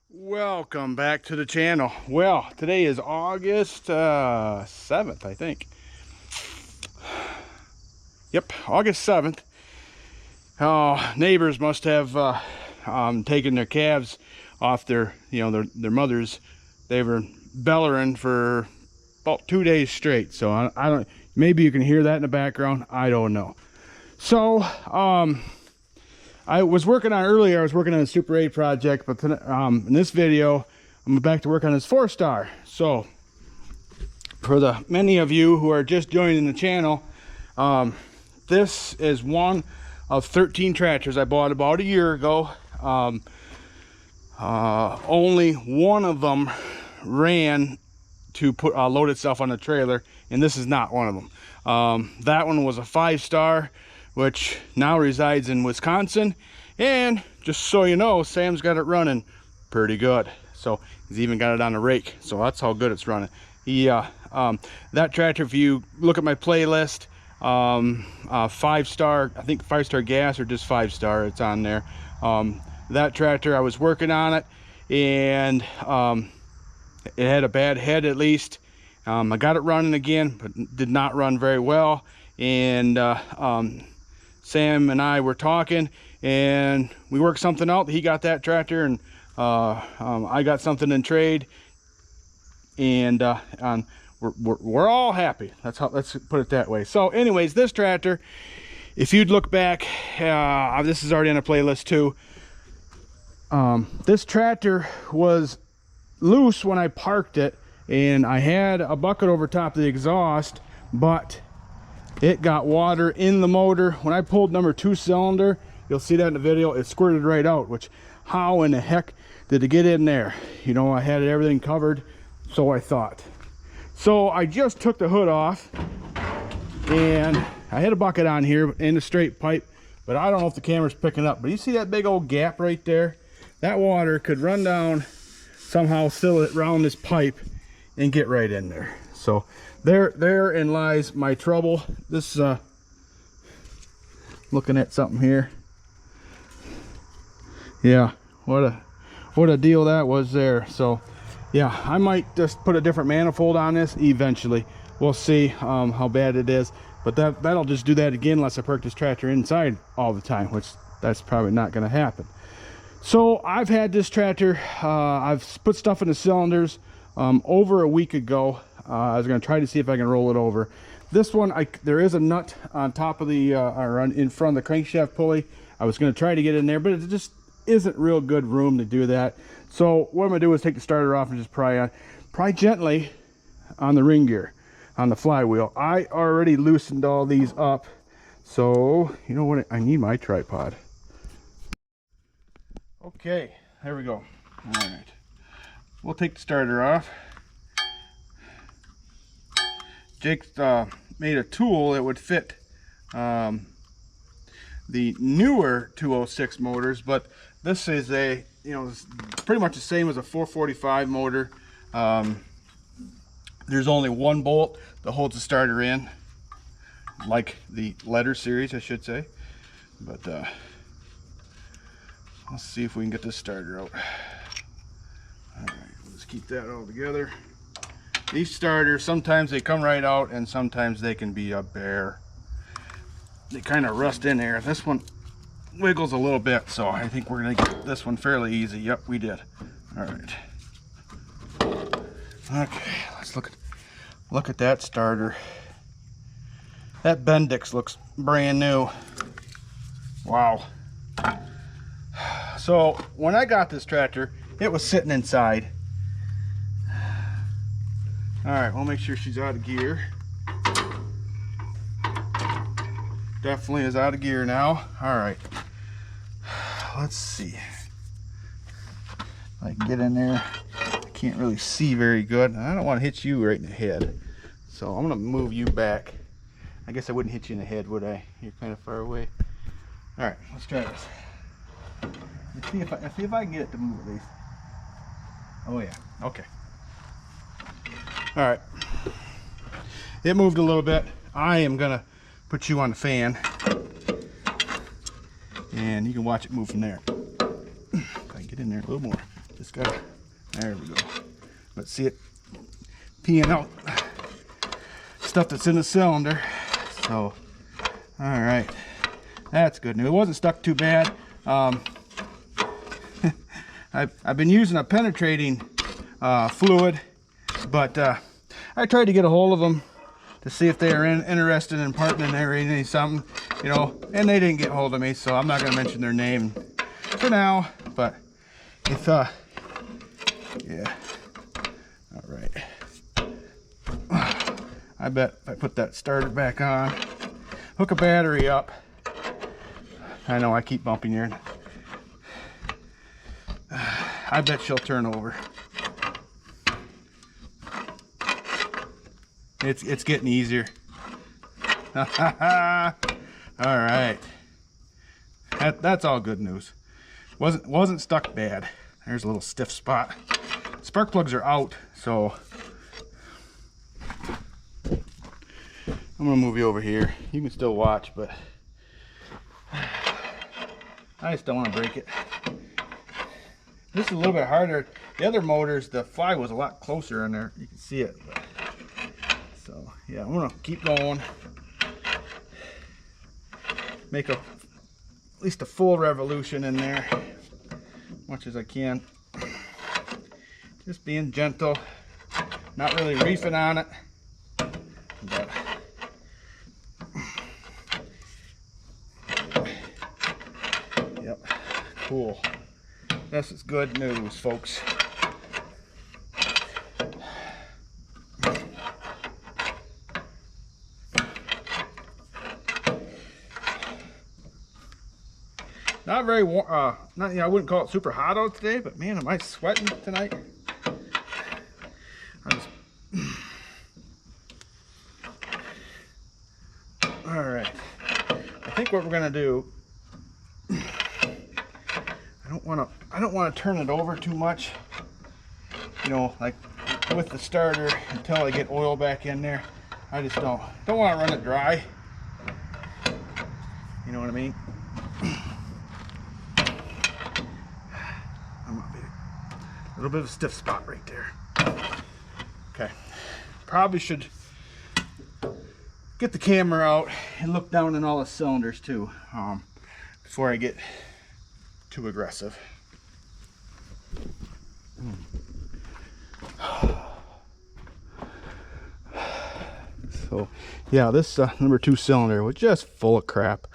Welcome back to the channel. Well, today is August 7th, I think. Yep, August 7th. Neighbors must have taken their calves off their mothers. They were bellering for about 2 days straight. So I don't, maybe you can hear that in the background. I don't know. So I was working on a Super 8 project, but in this video, I'm back to work on this 4-star. So, for the many of you who are just joining the channel, this is one of 13 tractors I bought about a year ago. Only one of them ran to load itself on the trailer, and this is not one of them. That one was a 5-star, which now resides in Wisconsin, and just so you know, Sam's got it running pretty good. So he's even got it on a rake, so that's how good it's running. That tractor, if you look at my playlist, 5-star, I think 5-star gas or just 5-star, it's on there. That tractor, I was working on it, and it had a bad head at least. I got it running again, but did not run very well. And Sam and I were talking, and we worked something out. He got that tractor, and I got something in trade, and we're all happy. Let's put it that way. So anyways, this tractor, if you'd look back, this is already on a playlist too. This tractor was loose when I parked it, and I had a bucket over top of the exhaust, but it got water in the motor. When I pulled number 2 cylinder, you'll see that in the video, it squirted right out, which how in the heck did it get in there? You know, I had everything covered, so I thought. So I just took the hood off, and I had a bucket on here in a straight pipe, but I don't know if the camera's picking up, but you see that big old gap right there? That water could run down, somehow fill it around this pipe and get right in there. So therein lies my trouble. This looking at something here. Yeah, what a deal that was there. So yeah, I might just put a different manifold on this eventually. We'll see how bad it is, but that'll just do that again unless I park this tractor inside all the time, which that's probably not going to happen. So I've had this tractor, I've put stuff in the cylinders over a week ago. I was going to try to see if I can roll it over. This one, there is a nut on top of the or in front of the crankshaft pulley. I was going to try to get in there, but it just isn't real good room to do that. So what I'm going to do is take the starter off and just pry gently on the ring gear, on the flywheel. I already loosened all these up, so you know what, I need my tripod. Okay, there we go. All right, we'll take the starter off. Jake's made a tool that would fit the newer 206 motors, but this is a, it's pretty much the same as a 445 motor. There's only one bolt that holds the starter in, like the letter series, I should say. But let's see if we can get this starter out. All right, let's keep that all together. These starters, sometimes they come right out, and sometimes they can be a bear. They kind of rust in there. This one wiggles a little bit, so I think we're gonna get this one fairly easy. Yep, we did. All right. Okay, let's look at that starter. That Bendix looks brand new. Wow. So when I got this tractor, it was sitting inside. All right, we'll make sure she's out of gear. Definitely is out of gear now. All right, let's see if I can get in there. I can't really see very good. I don't want to hit you right in the head, so I'm gonna move you back. I guess I wouldn't hit you in the head, would I? You're kind of far away. All right, let's try this. Let's see if I can get it to move at least. Oh yeah, okay. All right, it moved a little bit. I am gonna put you on the fan, and you can watch it move from there. If I can get in there a little more. Just gotta, there we go. Let's see it peeing out stuff that's in the cylinder. So, all right, that's good news. It wasn't stuck too bad. I've been using a penetrating fluid, but I tried to get a hold of them to see if they are interested in partnering something, you know, and they didn't get hold of me, so I'm not going to mention their name for now. But if yeah, all right. I bet if I put that starter back on, hook a battery up. I know I keep bumping here. I bet she'll turn over. It's getting easier. All right. That's all good news. Wasn't stuck bad. There's a little stiff spot. Spark plugs are out, so I'm gonna move you over here. You can still watch, but I just don't want to break it. This is a little bit harder. The other motors, the fly was a lot closer in there. You can see it. But, so yeah, I'm gonna keep going. Make at least a full revolution in there, as much as I can. Just being gentle, not really reefing on it. But yep, cool. This is good news, folks. Not very warm. Not, you know, I wouldn't call it super hot out today, but man, am I sweating tonight? All right. I think what we're gonna do. I don't want to turn it over too much. You know, like with the starter until I get oil back in there. I just don't want to run it dry. You know what I mean? A little bit of a stiff spot right there. Okay. Probably should get the camera out and look down in all the cylinders too, before I get too aggressive. So yeah, this number 2 cylinder was just full of crap,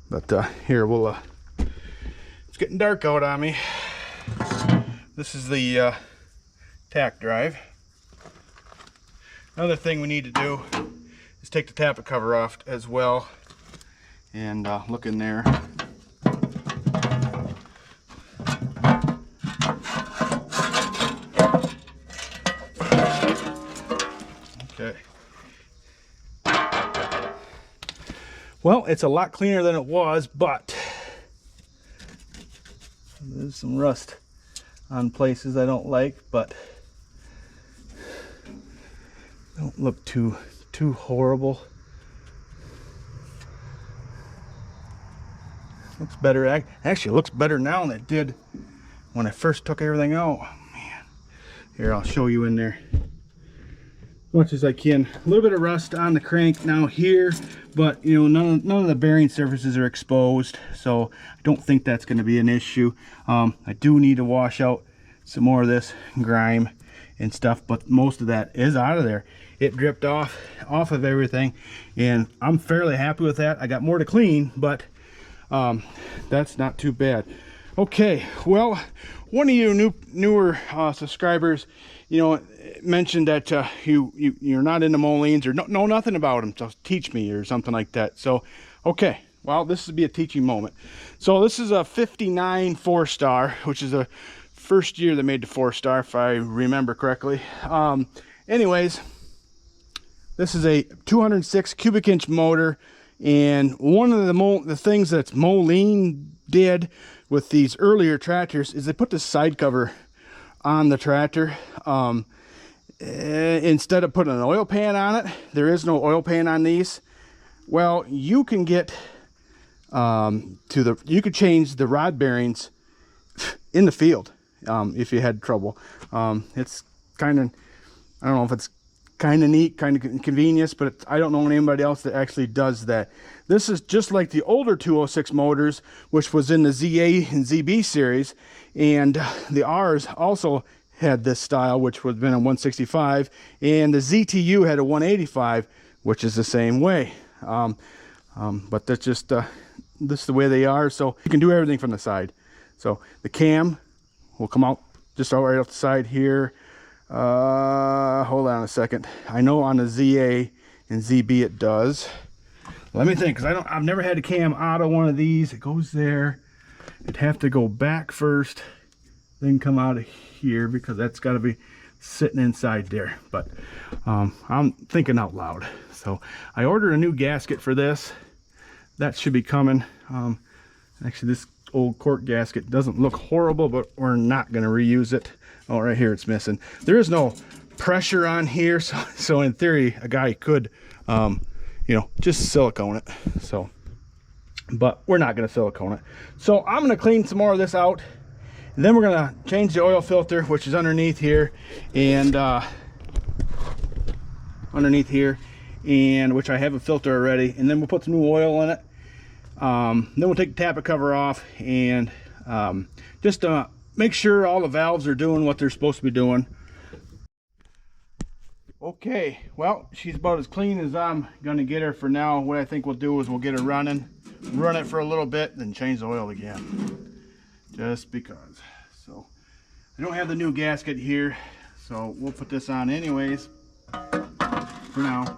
but here we'll it's getting dark out on me. This is the tack drive. Another thing we need to do is take the tappet cover off as well and look in there. Okay. Well, it's a lot cleaner than it was, but there's some rust on places I don't like, but don't look too horrible. Looks better. Actually, it looks better now than it did when I first took everything out. Man, here, I'll show you in there as much as I can. A little bit of rust on the crank now here, but you know, none of the bearing surfaces are exposed, so I don't think that's going to be an issue. I do need to wash out some more of this grime and stuff, but most of that is out of there. It dripped off of everything, and I'm fairly happy with that. I got more to clean, but that's not too bad. Okay, well, one of you newer subscribers, you know, mentioned that you're not into Molines or know nothing about them, so teach me or something like that. So okay, well, this would be a teaching moment. So this is a 59 4-star, which is a first year they made the 4-star, if I remember correctly. Anyways, this is a 206 cubic inch motor, and one of the things that Moline did with these earlier tractors is they put this side cover on the tractor. Instead of putting an oil pan on it, there is no oil pan on these. Well, you can get you could change the rod bearings in the field. if you had trouble. It's kind of, I don't know if it's kind of neat, kind of inconvenience, but I don't know anybody else that actually does that. This is just like the older 206 motors, which was in the ZA and ZB series, and the R's also had this style, which would have been a 165, and the ZTU had a 185, which is the same way. But that's just this is the way they are. So you can do everything from the side. So the cam will come out just right off the side here. Hold on a second. I know on the ZA and ZB it does. Let me think, because I've never had a cam out of one of these. It goes there. It'd have to go back first, then come out of here, because that's got to be sitting inside there. But I'm thinking out loud. So I ordered a new gasket for this. That should be coming. Actually, this old cork gasket doesn't look horrible, but we're not going to reuse it. Oh, right here it's missing. There is no pressure on here, so in theory a guy could you know, just silicone it. So, but we're not going to silicone it. So I'm going to clean some more of this out, and then we're going to change the oil filter, which is underneath here, and which I have a filter already, and then we'll put some new oil in it. Then we'll take the tappet cover off, and just make sure all the valves are doing what they're supposed to be doing. Okay, well, she's about as clean as I'm gonna get her for now. What I think we'll do is we'll get her running, run it for a little bit, then change the oil again, just because. So I don't have the new gasket here, so we'll put this on anyways for now.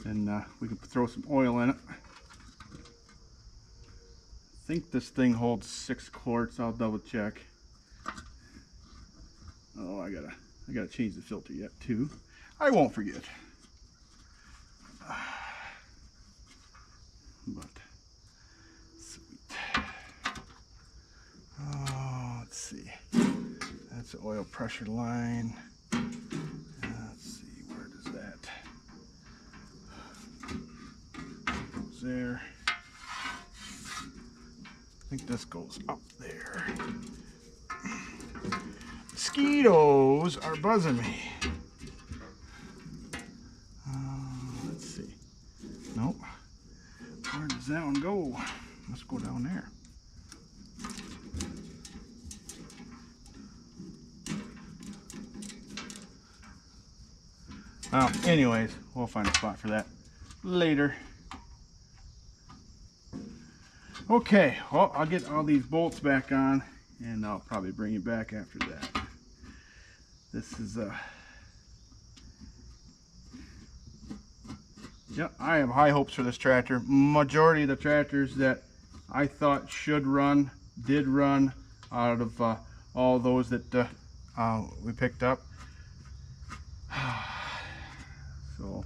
Then we can throw some oil in it. I think this thing holds 6 quarts. I'll double check. Oh, I gotta change the filter yet too. I won't forget. But sweet. Oh, let's see. That's the oil pressure line. Let's see, where does that? There. I think this goes up there. Mosquitoes are buzzing me. Let's see. Nope. Where does that one go? Let's go down there. Well, anyways, we'll find a spot for that later. Okay, well, I'll get all these bolts back on, and I'll probably bring it back after that. This is yeah, I have high hopes for this tractor. Majority of the tractors that I thought should run did run out of all those that we picked up. So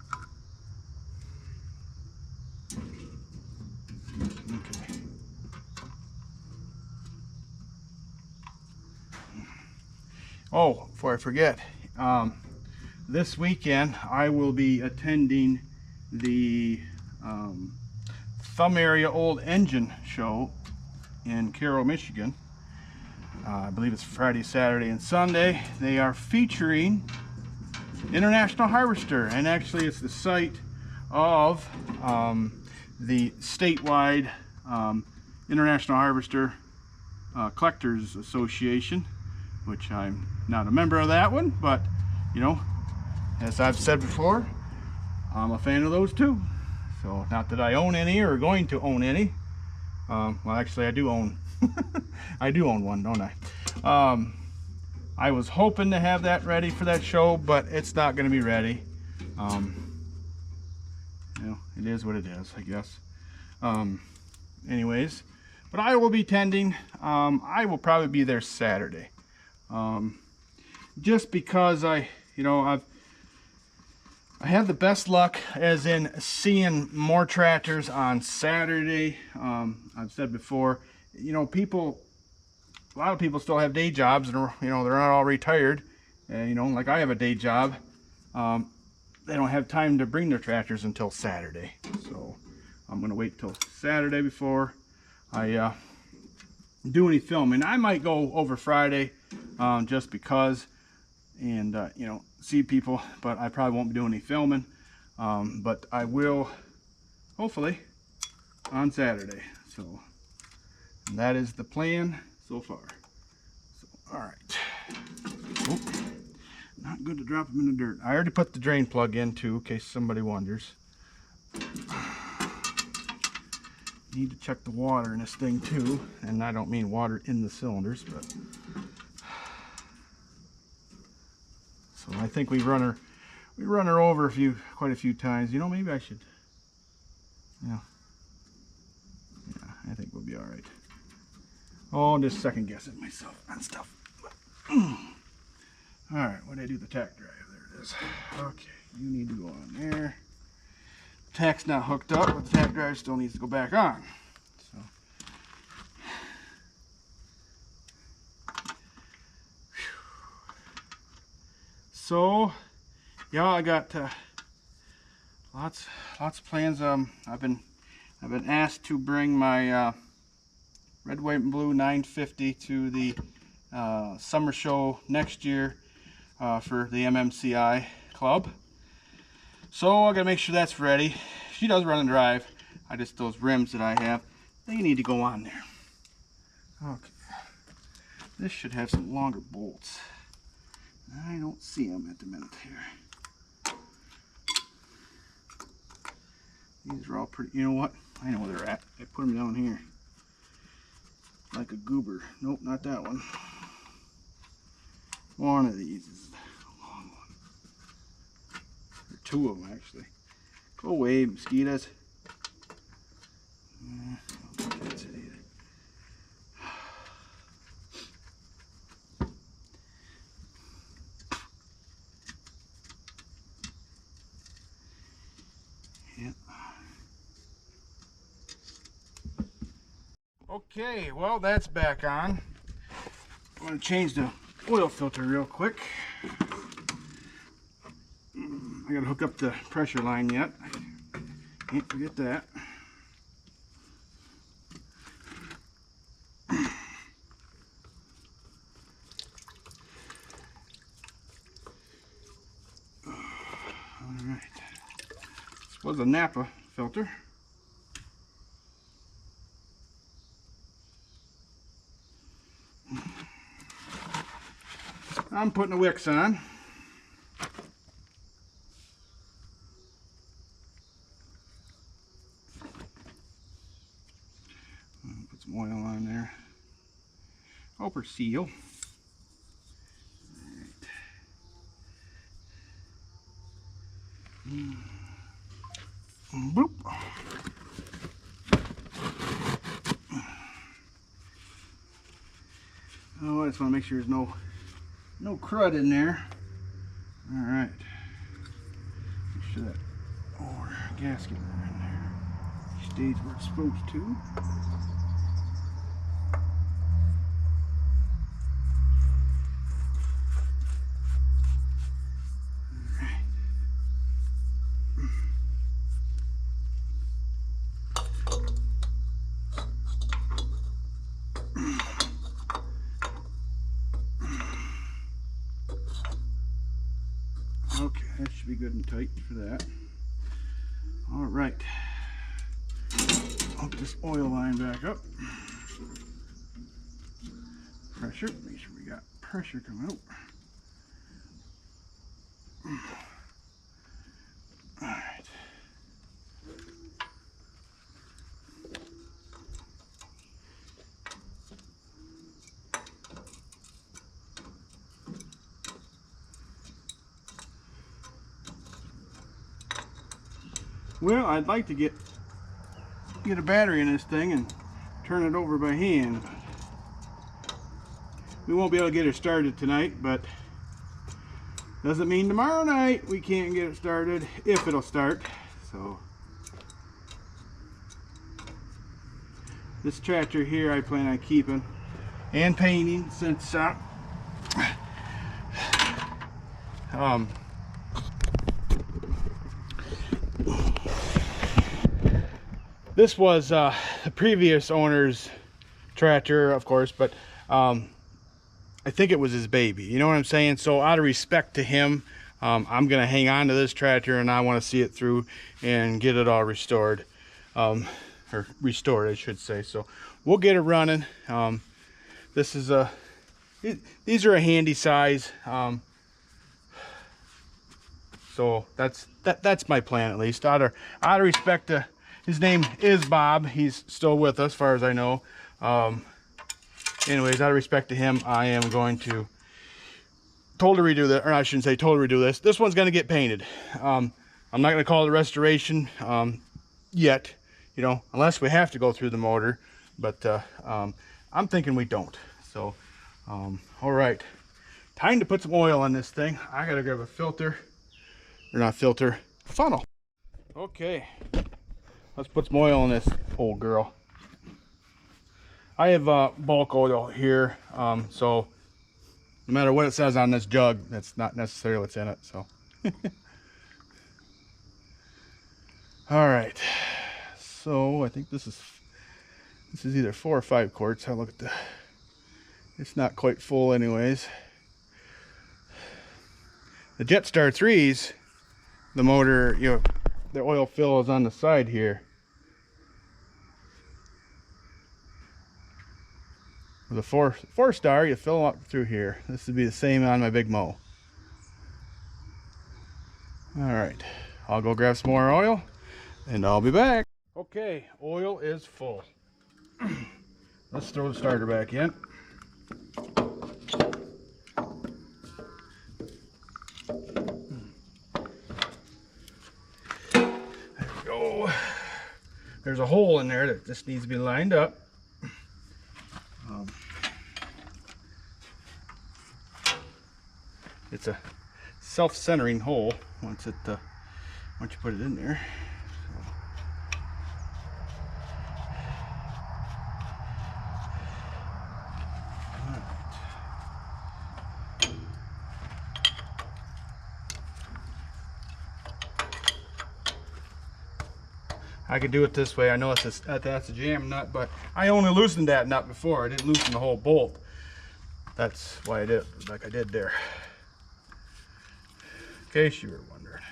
okay. Oh, before I forget, this weekend I will be attending the Thumb Area Old Engine Show in Carroll, Michigan. I believe it's Friday, Saturday, and Sunday. They are featuring International Harvester, and actually it's the site of the statewide International Harvester Collectors Association, which I'm not a member of that one, but you know, as I've said before, I'm a fan of those too. So not that I own any or going to own any. Well, actually I do own I do own one, don't I? I was hoping to have that ready for that show, but it's not going to be ready. You know, it is what it is, I guess. Anyways, but I will be attending. I will probably be there Saturday. Just because I have the best luck as in seeing more tractors on Saturday. I've said before, you know, a lot of people still have day jobs, and you know, they're not all retired. And you know, like I have a day job. they don't have time to bring their tractors until Saturday. So I'm gonna wait till Saturday before I do any filming. I might go over Friday just because, and you know, see people, but I probably won't be doing any filming. But I will hopefully on Saturday. So and that is the plan so far. So, all right. Oh, not good to drop them in the dirt. I already put the drain plug in too, in case somebody wonders. Need to check the water in this thing too, and I don't mean water in the cylinders, but so I think we run her over quite a few times. You know, maybe I should. Yeah, I think we'll be all right. Oh, I'm just second guessing myself on stuff. All right, what did I do? The tack drive. There it is. Okay, you need to go on there. Tack's not hooked up, but the tack drive still needs to go back on. So yeah, I got lots of plans. I've been asked to bring my red, white, and blue 950 to the summer show next year for the MMCI club. So I gotta make sure that's ready. She does run and drive. Those rims that I have, they need to go on there. Okay, this should have some longer bolts. I don't see them at the minute here. These are all pretty, you know what? I know where they're at. I put them down here. Like a goober. Nope, not that one. One of these is a long one. Or two of them actually. Go away, mosquitoes. That's it either. Okay, well, that's back on. I'm going to change the oil filter real quick. I got to hook up the pressure line yet. Can't forget that. All right. This was a Napa filter. I'm putting the wicks on. Put some oil on there. Upper seal. Right. Boop. Oh, I just want to make sure there's no crud in there. All right. Make sure that gasket in there stays where it's supposed to. Okay, that should be good and tight for that. All right. Hook this oil line back up. Pressure, make sure we got pressure coming out. All right. Well, I'd like to get a battery in this thing and turn it over by hand. We won't be able to get it started tonight, but doesn't mean tomorrow night we can't get it started if it'll start. So this tractor here I plan on keeping and painting since This was the previous owner's tractor, of course, but I think it was his baby. You know what I'm saying? So out of respect to him, I'm gonna hang on to this tractor, and I want to see it through and get it all restored, or restored, I should say. So we'll get it running. This is these are a handy size. So that's my plan, at least. Out of respect to, his name is Bob. He's still with us, as far as I know. Anyways, out of respect to him, I am going to totally redo that, or I shouldn't say totally redo this. This one's going to get painted. I'm not going to call it a restoration yet, you know, unless we have to go through the motor. But I'm thinking we don't. So, all right, time to put some oil on this thing. I got to grab a filter, or not filter, funnel. Okay, let's put some oil in this old girl. I have bulk oil here, so no matter what it says on this jug, that's not necessarily what's in it. So all right, so I think this is either 4 or 5 quarts. I'll look at it's not quite full anyways. The Jetstar 3s, the motor, you know, the oil fill is on the side here. With a four star, you fill up through here. This would be the same on my big mow. All right, I'll go grab some more oil and I'll be back. Okay, oil is full. Let's throw the starter back in. There we go. There's a hole in there that just needs to be lined up. It's a self-centering hole once you put it in there. I could do it this way. I know that's a jam nut, but I only loosened that nut before. I didn't loosen the whole bolt. That's why I did it like I did there. In case you were wondering.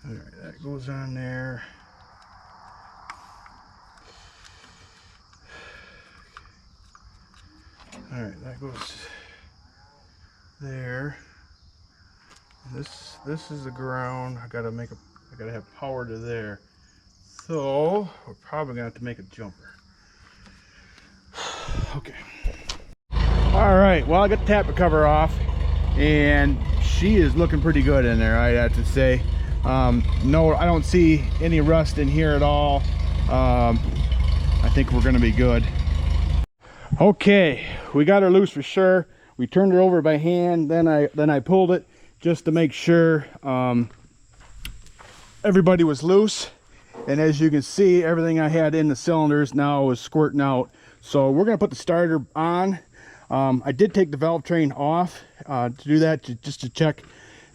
All right, that goes on there. All right, that goes there. This is the ground. I gotta have power to there. So we're probably gonna have to make a jumper. Okay. All right, well, I got the tapper cover off and she is looking pretty good in there, I have to say. No, I don't see any rust in here at all. I think we're gonna be good. Okay, we got her loose for sure. We turned her over by hand, then I pulled it just to make sure everybody was loose. And as you can see, everything I had in the cylinders now is squirting out. So we're gonna put the starter on. I did take the valve train off to do that, just to check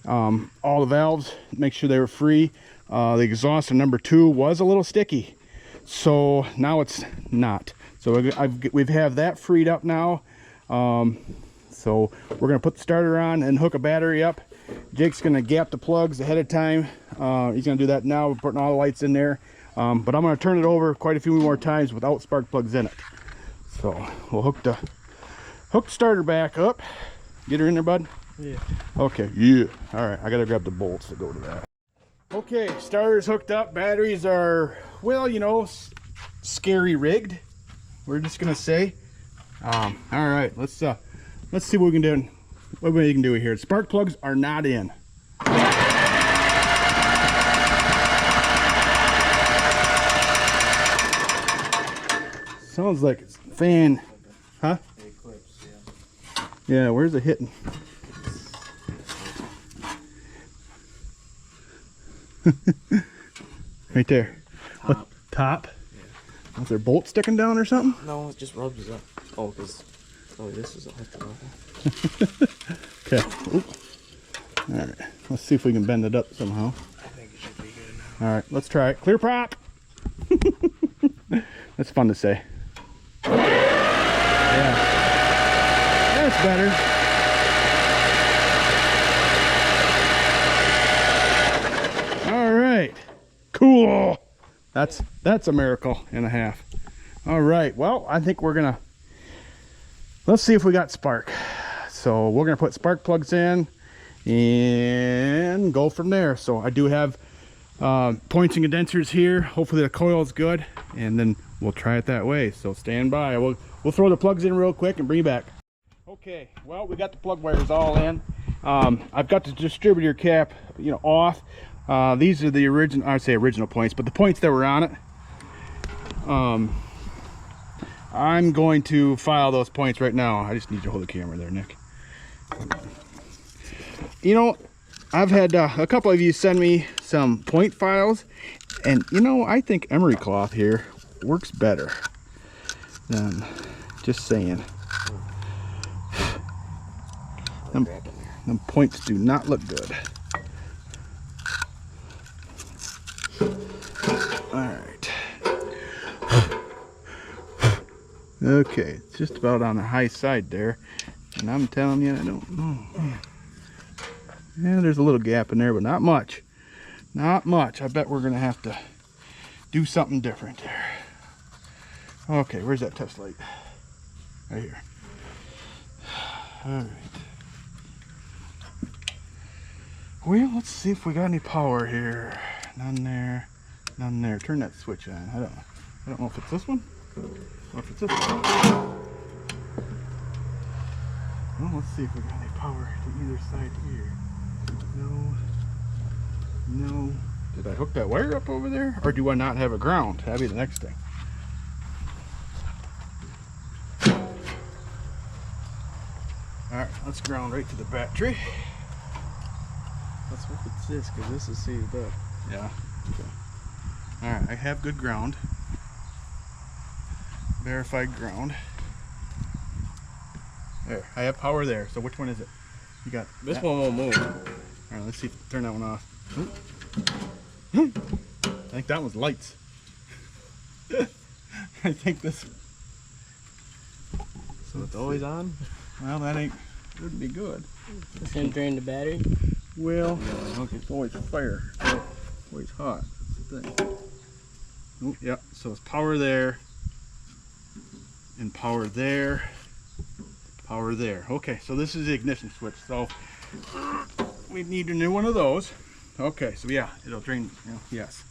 all the valves, make sure they were free. The exhaust on number 2 was a little sticky, so now it's not. So we have that freed up now. So we're gonna put the starter on and hook a battery up. Jake's gonna gap the plugs ahead of time. He's gonna do that now. We're putting all the lights in there, but I'm gonna turn it over quite a few more times without spark plugs in it. So we'll hook the starter back up. Get her in there, bud? Yeah. Okay, yeah. All right, I gotta grab the bolts to go to that. Okay, starter's hooked up. Batteries are, well, you know, scary rigged. We're just gonna say. All right, let's see what we can do. What we can do here. Spark plugs are not in. Sounds like it's fan, huh? Eclipse, Yeah, where's it hitting? Right there. Top. What, top? Yeah. Is there a bolt sticking down or something? No, it just rubs it up. Oh, because this is a hooked level. Okay. Oop. All right. Let's see if we can bend it up somehow. I think it should be good now. All right, let's try it. Clear prop. That's fun to say. Yeah, that's better. All right, cool. That's a miracle and a half. All right, well, I think we're gonna, let's see if we got spark. So we're gonna put spark plugs in and go from there. So I do have points and condensers here. Hopefully the coil is good, and then we'll try it that way. So stand by. We'll throw the plugs in real quick and bring you back. Okay, well, we got the plug wires all in. I've got the distributor cap, you know, off. These are the original, I'd say original points, but the points that were on it. I'm going to file those points right now. I just need to hold the camera there, Nick. You know, I've had a couple of you send me some point files, and you know, I think emery cloth here works better than, just saying. Them points do not look good. All right. Okay, it's just about on the high side there, and I'm telling you, I don't know. Yeah, there's a little gap in there, but not much. Not much. I bet we're gonna have to do something different there. Okay, where's that test light? Right here. All right. Well, let's see if we got any power here. None there, none there. Turn that switch on. I don't know if it's this one or if it's this one. Well, let's see if we got any power to either side here. No. No. Did I hook that wire up over there, or do I not have a ground? That'd be the next thing. All right, let's ground right to the battery. Let's hope it's this, because this is seized up. Yeah. Okay. All right, I have good ground. Verified ground. There, I have power there. So which one is it? You got This that? one won't move. All right, let's see. Turn that one off. I think that one's lights. I think this. So it's always on? Well, that ain't. Wouldn't be good. It's gonna drain the battery. Well, it's always fire. Always hot. That's the thing. Oh, yeah. So it's power there. And power there. Power there. Okay, so this is the ignition switch. So we need a new one of those. Okay, so yeah, it'll drain. You know, yes.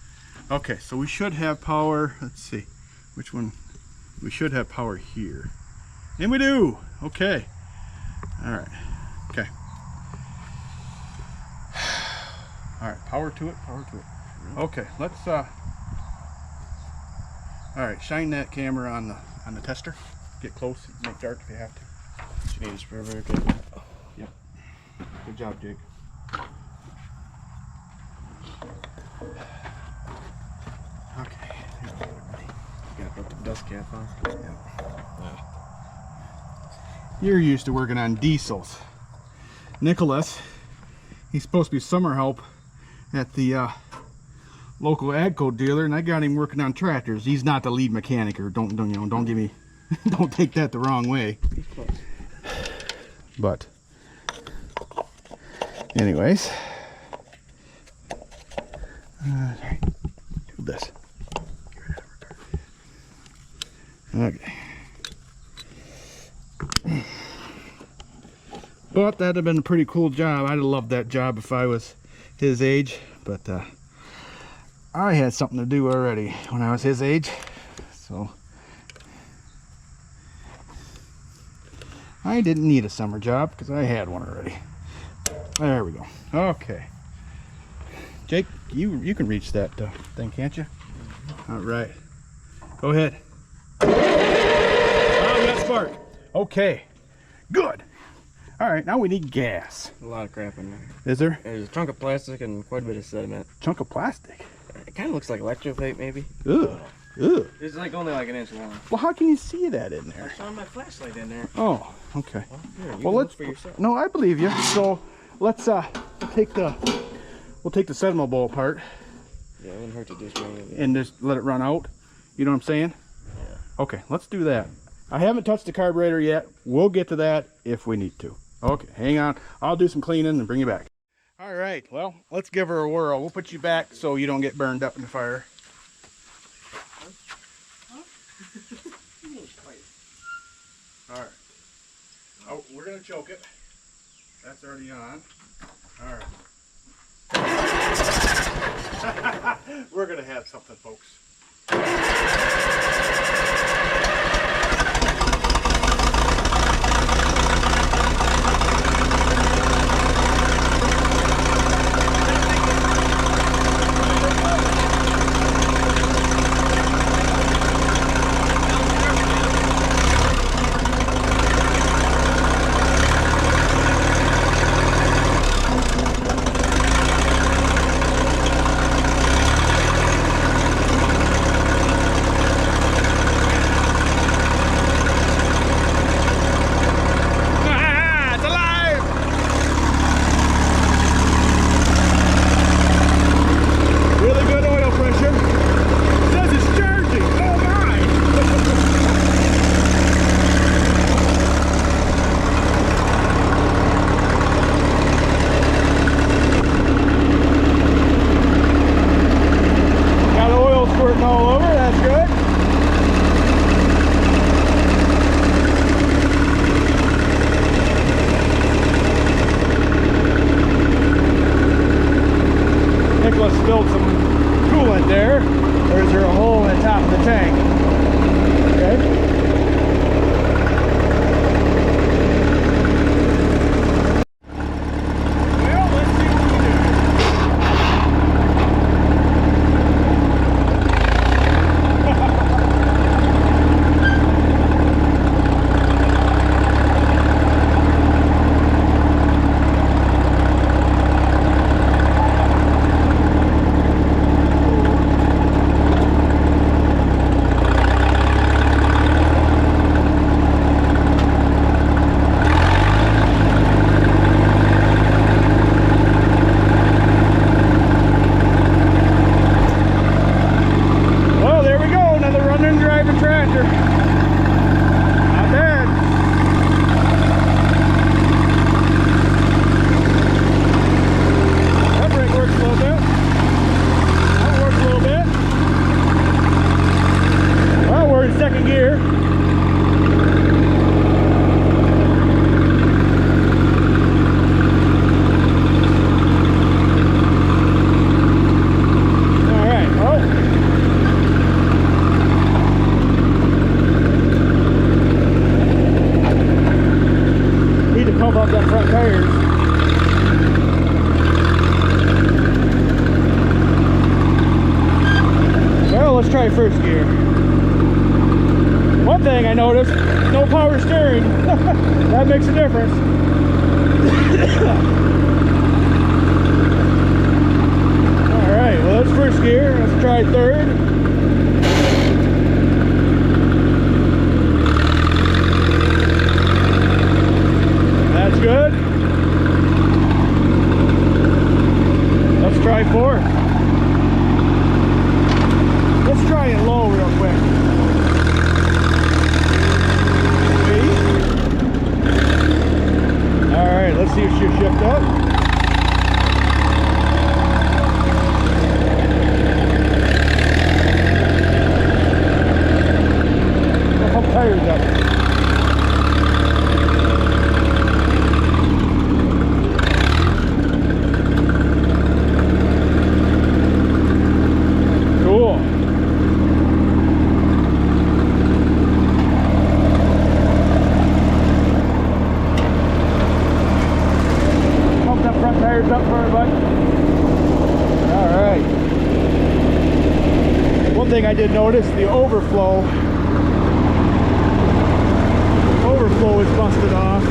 Okay, so we should have power. Let's see, which one? We should have power here, and we do. Okay. All right. Okay. All right. Power to it. Power to it. Okay. Let's. All right. Shine that camera on the tester. Get close. Make dark if you have to. You need a spare battery. Yep. Good job, Jake. Okay. You gotta put the dust cap on. Yeah. You're used to working on diesels. Nicholas, he's supposed to be summer help at the local AGCO dealer, and I got him working on tractors. He's not the lead mechanic, or don't give me, don't take that the wrong way. But, anyways, sorry, do this. Okay. But that'd have been a pretty cool job. I'd have loved that job if I was his age. But I had something to do already when I was his age. So I didn't need a summer job because I had one already. There we go. Okay. Jake, you can reach that thing, can't you? All right. Go ahead. Oh, we got spark. Okay. Good. All right, now we need gas. A lot of crap in there. Is there? There's a chunk of plastic and quite a bit of sediment. Chunk of plastic. It kind of looks like electroplate, maybe. Ugh. Ugh. It's like only like an inch long. Well, how can you see that in I there? shone my flashlight in there. Oh, okay. Well, here, you Well, can let's. look for yourself. No, I believe you. So let's we'll take the sediment bowl apart. Yeah, we'll wouldn't hurt to just bring it in. and just let it run out. You know what I'm saying? Yeah. Okay, let's do that. I haven't touched the carburetor yet. We'll get to that if we need to. Okay, hang on. I'll do some cleaning and bring you back. All right, well, let's give her a whirl. We'll put you back so you don't get burned up in the fire. All right. Oh, we're gonna choke it. That's already on. All right. We're gonna have something, folks. Spilled some coolant there, or is there a hole in the top of the tank? Okay. Well, let's see what we do. Try first gear. One thing I noticed, no power steering. That makes a difference. Alright, well that's first gear. Let's try third. That's good. Let's try fourth. Let's try it low real quick. Alright, let's see if she'll shift up. Pump tires up. Up for everybody. All right. One thing I did notice, the overflow is busted off.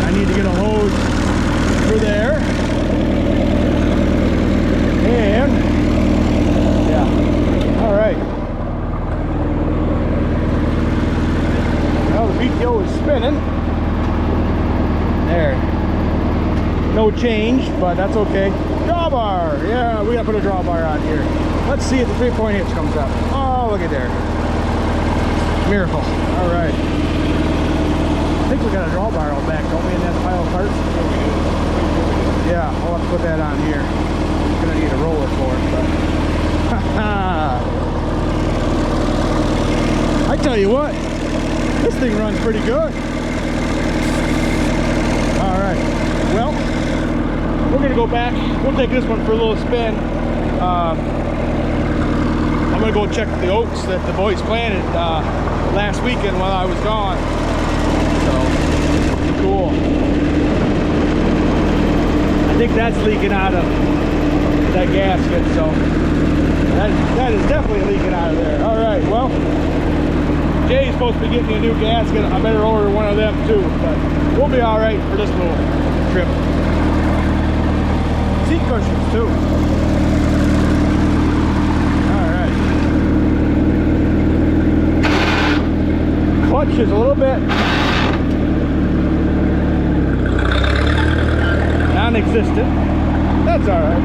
I need to get a hose for there. And yeah. All right. Well, the PTO is spinning. There. No change, but that's okay. Drawbar! Yeah, we gotta put a drawbar on here. Let's see if the 3-point hitch comes up. Oh, look at there. Miracle. All right. I think we got a drawbar out back, don't we, in that pile of parts? Yeah, I'll have to put that on here. I'm gonna need a roller for it, but... I tell you what, this thing runs pretty good. All right, well, we're gonna go back. We'll take this one for a little spin. I'm gonna go check the oats that the boys planted last weekend while I was gone. So, cool. I think that's leaking out of that gasket, so that is definitely leaking out of there. All right, well, Jay's supposed to be getting me a new gasket. I better order one of them too, but we'll be all right for this little trip. Seat cushions too. All right. Clutch is a little bit non-existent. That's all right.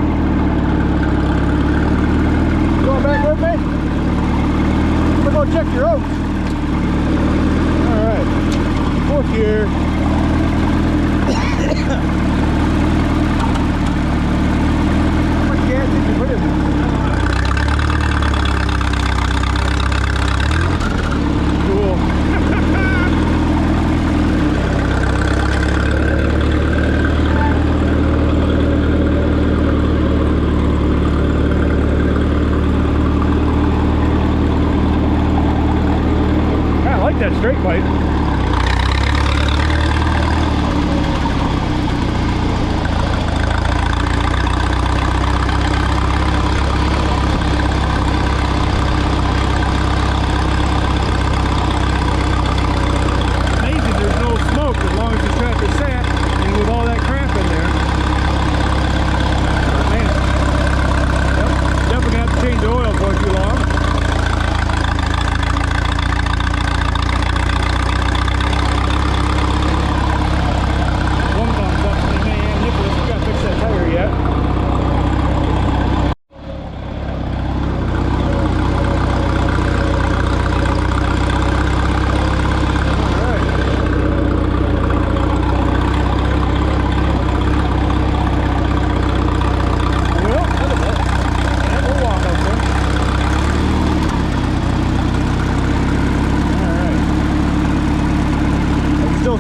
Going back with me? We're gonna check your oats. All right. Fourth gear. How much gas did you put in there? Cool. That straight pipe. Amazing there's no smoke as long as the tractor sat and with all that crap in there. Man. Yep. Definitely gonna have to change the oil for too long.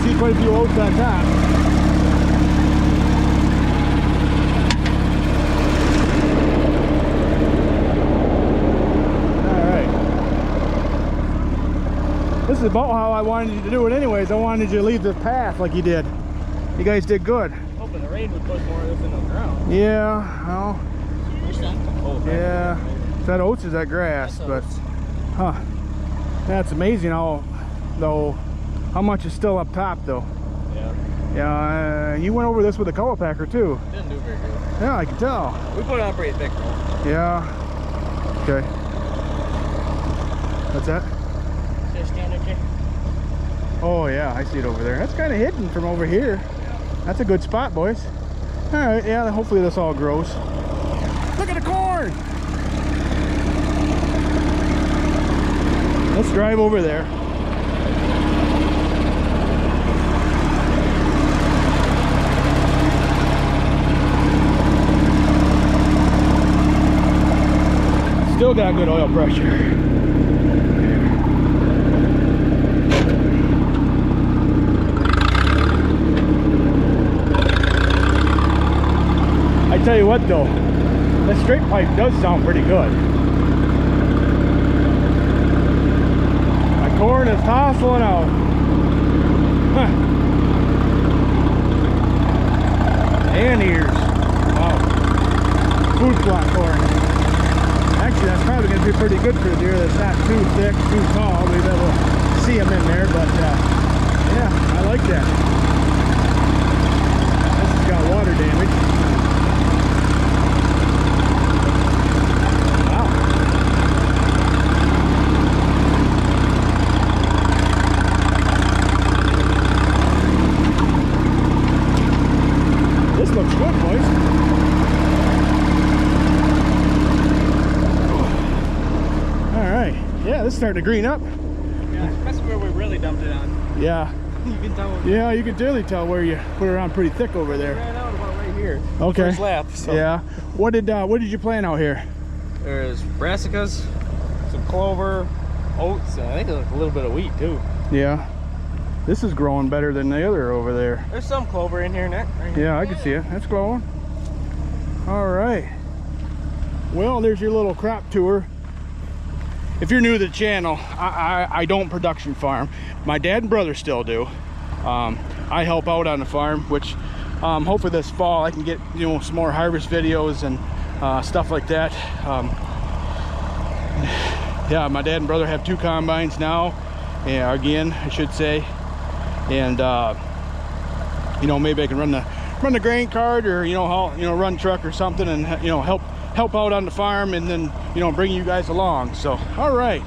See quite a few oats on top. Alright. This is about how I wanted you to do it anyways. I wanted you to leave the path like you did. You guys did good. Hoping the rain would push more of this in the ground. Yeah, well. Oh, yeah. Is that oats or is that grass? But, huh. That's amazing how, though. How much is still up top though? Yeah. Yeah, you went over this with a color packer too. Didn't do very good. Yeah, I can tell. We put it on pretty thick though. Yeah. Okay. What's that? Just down there. Oh yeah, I see it over there. That's kind of hidden from over here. That's a good spot, boys. All right, yeah, hopefully this all grows. Look at the corn! Let's drive over there. Still got good oil pressure. I tell you what though, that straight pipe does sound pretty good. My corn is tossling out. Huh. And ears. Wow. Food plot corn. Actually, that's probably going to be pretty good for a deer that's not too thick, too tall. We'll be able to see them in there, but yeah, I like that. This has got water damage. Wow. This looks good, boys. All right. Yeah, this is starting to green up. Yeah, that's where we really dumped it on. Yeah. You can tell. Yeah, you can really tell where you put it on pretty thick over there. Ran out about right here. Okay. First lap. So. Yeah. What did you plant out here? There's brassicas, some clover, oats, and I think a little bit of wheat too. Yeah. This is growing better than the other over there. There's some clover in here, Nick. Right here. Yeah, I can see it. That's growing. All right. Well, there's your little crop tour. If you're new to the channel, I don't production farm. My dad and brother still do. I help out on the farm, which hopefully this fall I can get some more harvest videos and stuff like that. Yeah, my dad and brother have 2 combines now, and again I should say, and maybe I can run the grain cart or run truck or something, and help out on the farm, and then bring you guys along. So all right,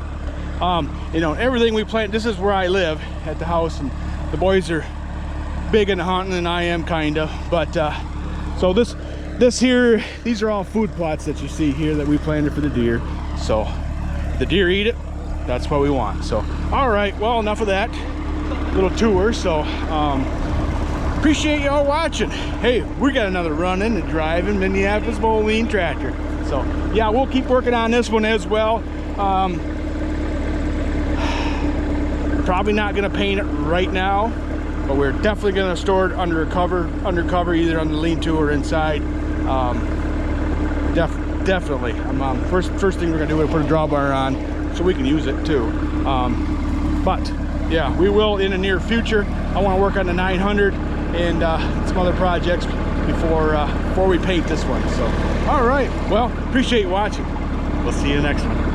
everything we plant, this is where I live at the house, and the boys are big into hunting and I am kind of, but so this here, these are all food plots that you see here that we planted for the deer. So if the deer eat it, that's what we want. So all right, well, enough of that little tour. So appreciate y'all watching. Hey, we got another running and driving Minneapolis Moline tractor. So yeah, we'll keep working on this one as well. Probably not gonna paint it right now, but we're definitely gonna store it under cover, either on the lean-to or inside. Definitely. First thing we're gonna do is put a drawbar on so we can use it too. But yeah, we will in the near future. I want to work on the 900 and some other projects before we paint this one. So all right, well, appreciate you watching. We'll see you next one.